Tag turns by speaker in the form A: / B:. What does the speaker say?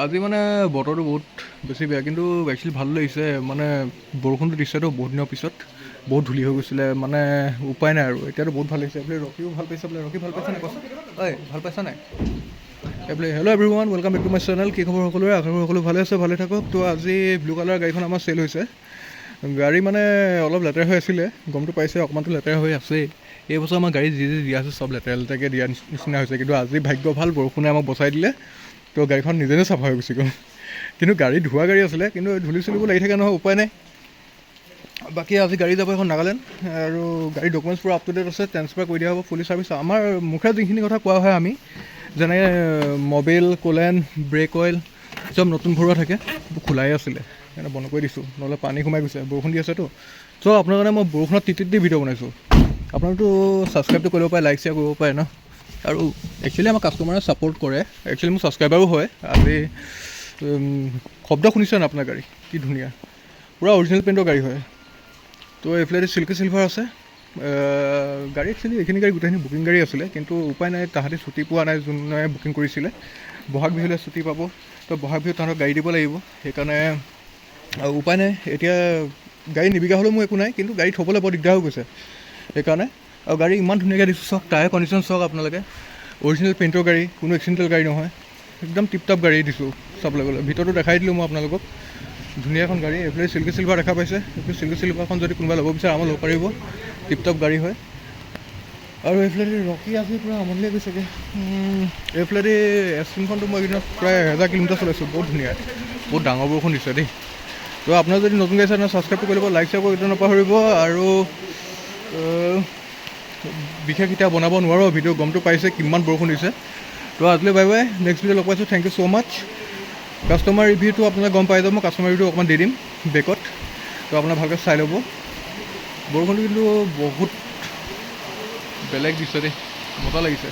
A: আজি মানে বতৰটো বহুত বেছি বেয়া, কিন্তু একচুৱেলি ভাল লাগিছে। মানে বৰষুণটো দিছেতো বহুত দিনৰ পিছত, বহুত ধূলি হৈ গৈছিলে, মানে উপায় নাই আৰু। এতিয়াতো বহুত ভাল লাগিছে। এইফালে ৰকিও ভাল পাইছে বোলে। ৰকি ভাল পাইছা নাই কচোন? ঐ ভাল পাইছা নাই? এইফালে hello' everyone, welcome back to my channel. কি খবৰ সকলোৰে? আশা কৰোঁ সকলো ভালে আছে, ভালে থাকক। তো আজি ব্লু কালাৰ গাড়ীখন আমাৰ চেল হৈছে। গাড়ী মানে অলপ লেতেৰা হৈ আছিলে, গমটো পাইছে, অকণমানতো লেতেৰা হৈ আছেই। এই বছৰ আমাৰ গাড়ী যি দিয়া আছে চব লেতেৰা লেতেৰাকৈ দিয়া নিচিনা হৈছে, কিন্তু আজি ভাগ্য ভাল, বৰষুণে আমাক বচাই দিলে। তো গাড়ীখন নিজে চাফা হৈ গুচি গ'ল। কিন্তু গাড়ী ধোৱা গাড়ী আছিলে, কিন্তু ধূলি চুলিবোৰ লাগি থাকে নহয়, উপায় নাই। বাকী আজি গাড়ী যাব এখন নাগালেণ্ড, আৰু গাড়ীৰ ডকুমেণ্টছ পুৰা আপ টু ডেট আছে, ট্ৰেন্সফাৰ কৰি দিয়া হ'ব ফুলি চাৰ্ভিচ। আমাৰ মুখে যিখিনি কথা কোৱা হয় আমি, যেনেকৈ মবিল, কুলেণ্ট, ব্ৰেক অইল চব নতুন ভৰোৱা থাকে, খোলাই আছিলে, সেইকাৰণে বন্ধ কৰি দিছোঁ, নহ'লে পানী সোমাই গৈছে, বৰষুণ দি আছেতো। চ' আপোনাৰ কাৰণে মই বৰষুণত তিতি ভিডিঅ' বনাইছোঁ। আপোনালোকতো ছাবস্ক্ৰাইবটো কৰিব পাৰে, লাইক শ্বেয়াৰ কৰিব পাৰে ন। আৰু একচুৱেলি আমাৰ কাষ্টমাৰে ছাপোৰ্ট কৰে, একচুৱেলি মোৰ ছাবস্ক্ৰাইবাৰো হয়। আজি শব্দ শুনিছে ন আপোনাৰ? গাড়ী কি ধুনীয়া, পূৰা অৰিজিনেল পেইণ্টৰ গাড়ী হয়। তো এইফালে চিল্কি চিলভাৰ আছে। গাড়ী একচুৱেলি এইখিনি গাড়ী গোটেইখিনি বুকিং গাড়ী আছিলে, কিন্তু উপায় নাই, তাহাঁতি ছুটি পোৱা নাই, যোনে বুকিং কৰিছিলে। বহাগ বিহুলৈ ছুটি পাব, তো বহাগ বিহুত তাহাঁতক গাড়ী দিব লাগিব, সেইকাৰণে উপায় নাই। এতিয়া গাড়ী নিবিকা হ'লেও মোৰ একো নাই, কিন্তু গাড়ী থ'বলৈ বৰ দিগদাৰ হৈ গৈছে সেইকাৰণে। আৰু গাড়ী ইমান ধুনীয়াকৈ দিছোঁ, চাওক টায়াৰ কণ্ডিশ্যন চাওক আপোনালোকে, অৰিজিনেল পেইণ্টৰ গাড়ী, কোনো এক্সিডেণ্টেল গাড়ী নহয়, একদম টিপ টপ গাড়ী দিছোঁ চাবলৈ গ'লে। ভিতৰতো দেখাই দিলোঁ মই আপোনালোকক, ধুনীয়া এখন গাড়ী। এইফালে চিল্কি চিলভাৰ দেখা পাইছে, এইফালে চিল্কি চিলভাৰখন যদি কোনোবাই ল'ব বিচাৰে আমাৰ ল'ব পাৰিব, টিপ টপ গাড়ী হয়। আৰু এইফালে ৰকি আজি পূৰা আমনি লাগি গৈছেগৈ। এইফালে এছপিনখনটো মই এইদিনত প্ৰায় 1000 কিলোমিটাৰ চলাইছোঁ, বহুত ধুনীয়া, বহুত ডাঙৰ বৰষুণ দিছে দেই। তো আপোনাৰ যদি নতুন গাড়ী চাই ছাবস্ক্ৰাইবটো কৰিব, লাইক শ্বেয়াৰ কৰিব নাপাহৰিব। আৰু বিশেষ এতিয়া বনাব নোৱাৰোঁ ভিডিঅ', গমটো পাইছে কিমান বৰষুণ দিছে। তো আজিলৈ বাই বাই, নেক্সট ভিডিঅ' লগ পাইছোঁ। Thank you so' much. Customer ৰিভিউটো আপোনালোকে গম পাই যাব, মই কাষ্টমাৰ ৰিভিউটো অকণমান দি দিম বেকত, তো আপোনালোকে ভালকৈ চাই ল'ব। বৰষুণটো কিন্তু বহুত বেলেগ দিছে দেই, মজা লাগিছে।